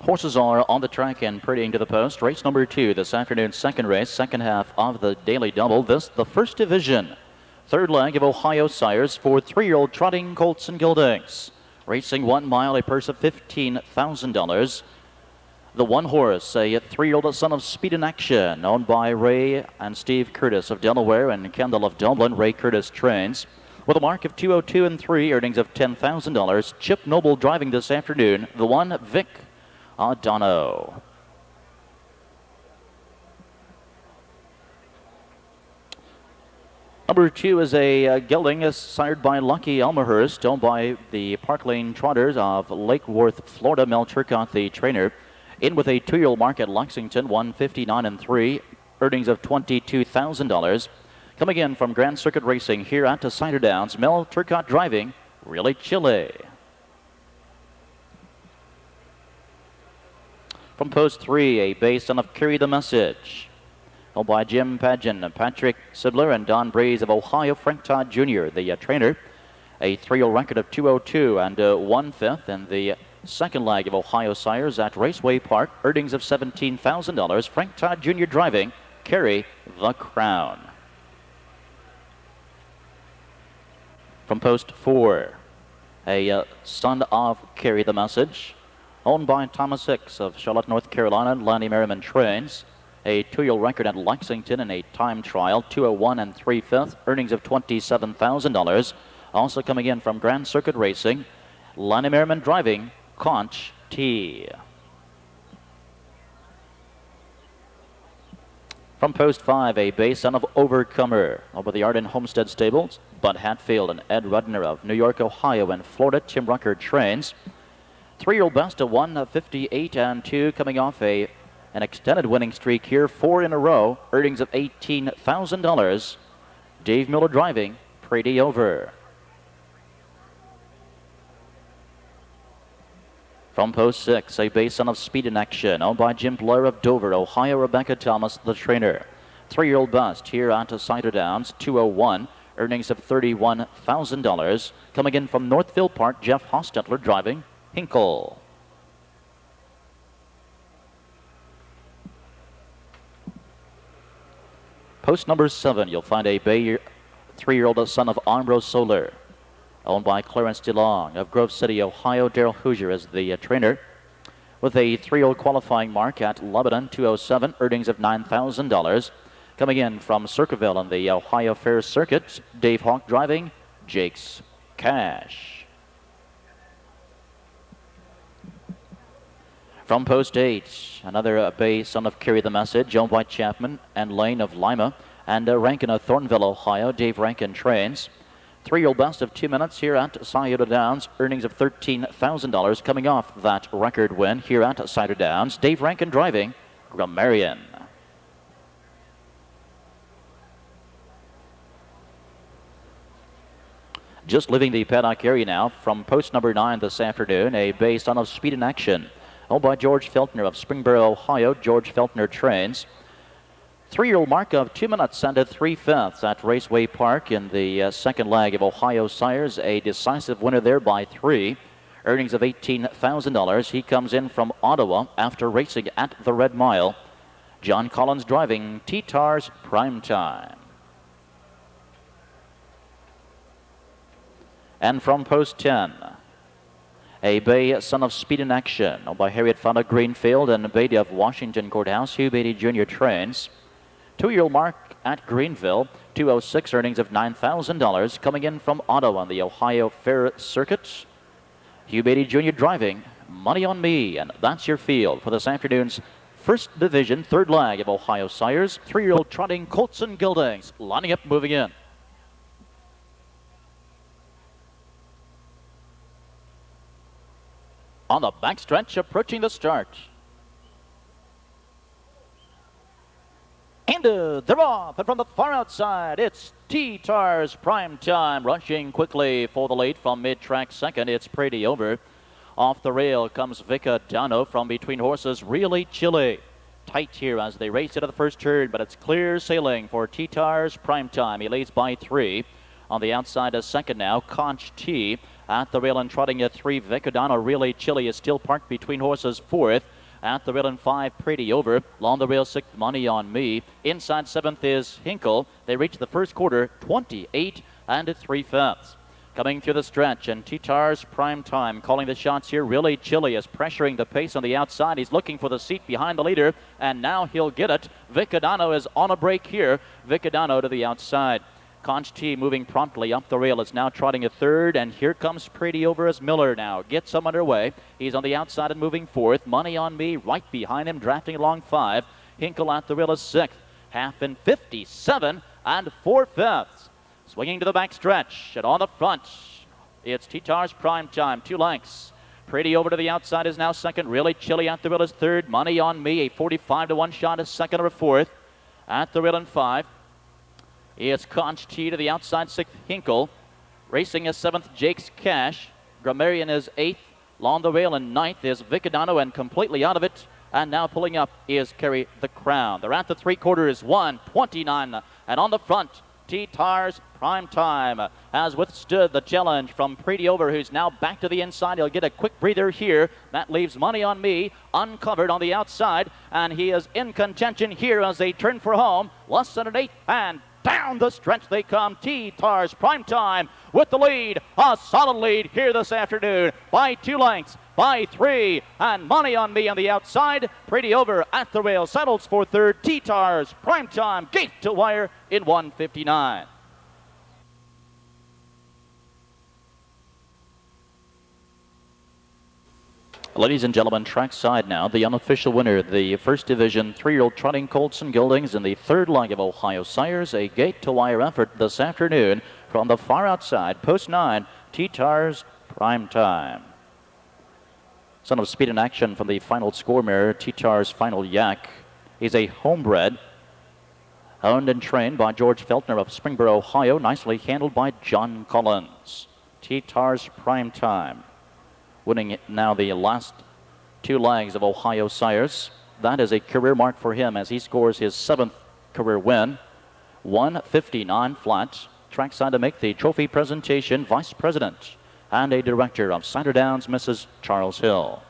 Horses are on the track and prettying to the post. Race number 2 this afternoon's second race, second half of the daily double. This, the first division. Third leg of Ohio Sires for 3-year-old trotting colts and geldings. Racing 1 mile, a purse of $15,000. The one horse, a 3-year-old son of Speed in Action, owned by Ray and Steve Curtis of Delaware and Kendall of Dublin. Ray Curtis trains. With a mark of 202 and 3, earnings of $10,000. Chip Noble driving this afternoon. The one, Vic Adano. Number 2 is a gelding sired by Lucky Elmhurst, owned by the Park Lane Trotters of Lake Worth, Florida. Mel Turcotte, the trainer. In with a 2-year-old mark at Lexington, 159 and 3, earnings of $22,000. Coming in from Grand Circuit Racing here at Cider Downs, Mel Turcotte driving, Really Chile. From post 3, a bay son of Carry the Message, owned by Jim Pageant, Patrick Sibler, and Don Breeze of Ohio. Frank Todd Jr., the trainer. A 3-year-old record of 202 and 1/5 in the second leg of Ohio Sires at Raceway Park. Earnings of $17,000. Frank Todd Jr. driving, Carry the Crown. From post 4, a son of Carry the Message, owned by Thomas Hicks of Charlotte, North Carolina. Lanny Merriman trains. A 2-year-old record at Lexington in a time trial, 201 and 3/5, earnings of $27,000. Also coming in from Grand Circuit Racing, Lanny Merriman driving, Conch T. From post 5, a bay son of Overcomer, over the Arden Homestead Stables. Bud Hatfield and Ed Rudner of New York, Ohio, and Florida. Tim Rucker trains. 3-year-old best of 158 and 2, coming off an extended winning streak here, 4 in a row, earnings of $18,000. Dave Miller driving, Pretty Over. From post 6, a bay son of Speed in Action, owned by Jim Blair of Dover, Ohio. Rebecca Thomas, the trainer. 3-year-old best here at Cider Downs, 201, earnings of $31,000. Coming in from Northville Park, Jeff Hostetler driving, Hinkle. Post number 7, you'll find a bay 3-year-old son of Ambrose Solar, owned by Clarence DeLong of Grove City, Ohio. Daryl Hoosier is the trainer. With a 3-year-old qualifying mark at Lebanon, 207, earnings of $9,000. Coming in from Circleville on the Ohio Fair Circuit, Dave Hawk driving, Jake's Cash. From post 8, another bay son of Carry the Message, owned by Chapman and Lane of Lima, and Rankin of Thornville, Ohio. Dave Rankin trains. 3-year-old best of 2 minutes here at Scioto Downs, earnings of $13,000. Coming off that record win here at Cider Downs, Dave Rankin driving, Grammarian. Just leaving the paddock area now, from post number 9 this afternoon, a bay son of Speed in Action, owned by George Feltner of Springboro, Ohio. George Feltner trains. 3-year-old mark of 2 minutes and 3/5 at Raceway Park in the second leg of Ohio Sires. A decisive winner there by 3. Earnings of $18,000. He comes in from Ottawa after racing at the Red Mile. John Collins driving, T-Tars Primetime. And from post 10, a bay son of Speed in Action, owned by Harriet Fonda Greenfield and Beatty of Washington Courthouse. Hugh Beatty Jr. trains. 2-year-old mark at Greenville, 206, earnings of $9,000. Coming in from Ottawa on the Ohio Fair Circuit, Hugh Beatty Jr. driving, Money on Me. And that's your field for this afternoon's first division, third leg of Ohio Sires. 3-year-old trotting colts and geldings, lining up, moving in. On the backstretch, approaching the start. And they're off, and from the far outside, it's T-Tars Primetime. Rushing quickly for the lead from mid-track second, it's Pretty Over. Off the rail comes Vic Adano from between horses, Really Chile. Tight here as they race into the first turn, but it's clear sailing for T-Tars Primetime. He leads by 3. On the outside, a second now, Conch T. At the rail and trotting at 3, Vicodano. Really Chilly is still parked between horses. 4th. At the rail and 5, Pretty Over. Along the rail, 6th, Money on Me. Inside 7th is Hinkle. They reach the first quarter, 28 and 3/5. Coming through the stretch, and T-Tar's Prime Time calling the shots here. Really Chilly is pressuring the pace on the outside. He's looking for the seat behind the leader, and now he'll get it. Vicodano is on a break here. Vicodano to the outside. Conch T moving promptly up the rail is now trotting a 3rd, and here comes Pretty Over as Miller now gets him underway. He's on the outside and moving 4th. Money on Me right behind him, drafting along 5. Hinkle at the rail is 6th. Half in 57 and 4/5. Swinging to the back stretch, and on the front, it's T-Tar's Prime Time, 2 lengths. Pretty Over to the outside is now 2nd. Really Chilly at the rail is 3rd. Money on Me, a 45-1 shot is 2nd or 4th. At the rail in 5. It's Conch T to the outside, 6th, Hinkle. Racing is 7th, Jake's Cash. Grammarian is 8th. Along the rail in 9th is Vicodano, and completely out of it. And now pulling up is Carry the Crown. They're at the 3/4, 1:29. And on the front, T-Tar's Prime Time has withstood the challenge from Pretty Over, who's now back to the inside. He'll get a quick breather here. That leaves Money on Me uncovered on the outside, and he is in contention here as they turn for home. Less than an 8th, and down the stretch they come. T-Tar's Prime Time with the lead. A solid lead here this afternoon by 2 lengths, by 3. And Money on Me on the outside. Pretty Over at the rail settles for 3rd. T-Tar's Prime Time gate to wire in 1:59. Ladies and gentlemen, trackside now, the unofficial winner, the first division 3-year-old trotting colts and geldings in the 3rd leg of Ohio Sires. A gate-to-wire effort this afternoon from the far outside, post 9, T-Tar's Prime Time. Son of speed and action from the final score mare, T-Tar's Final Yak. He's a homebred, owned and trained by George Feltner of Springboro, Ohio, nicely handled by John Collins. T-Tar's Prime Time, winning now the last 2 legs of Ohio Sires. That is a career mark for him as he scores his 7th career win. 1:59 flat. Trackside to make the trophy presentation, Vice President and a Director of Cider Downs, Mrs. Charles Hill.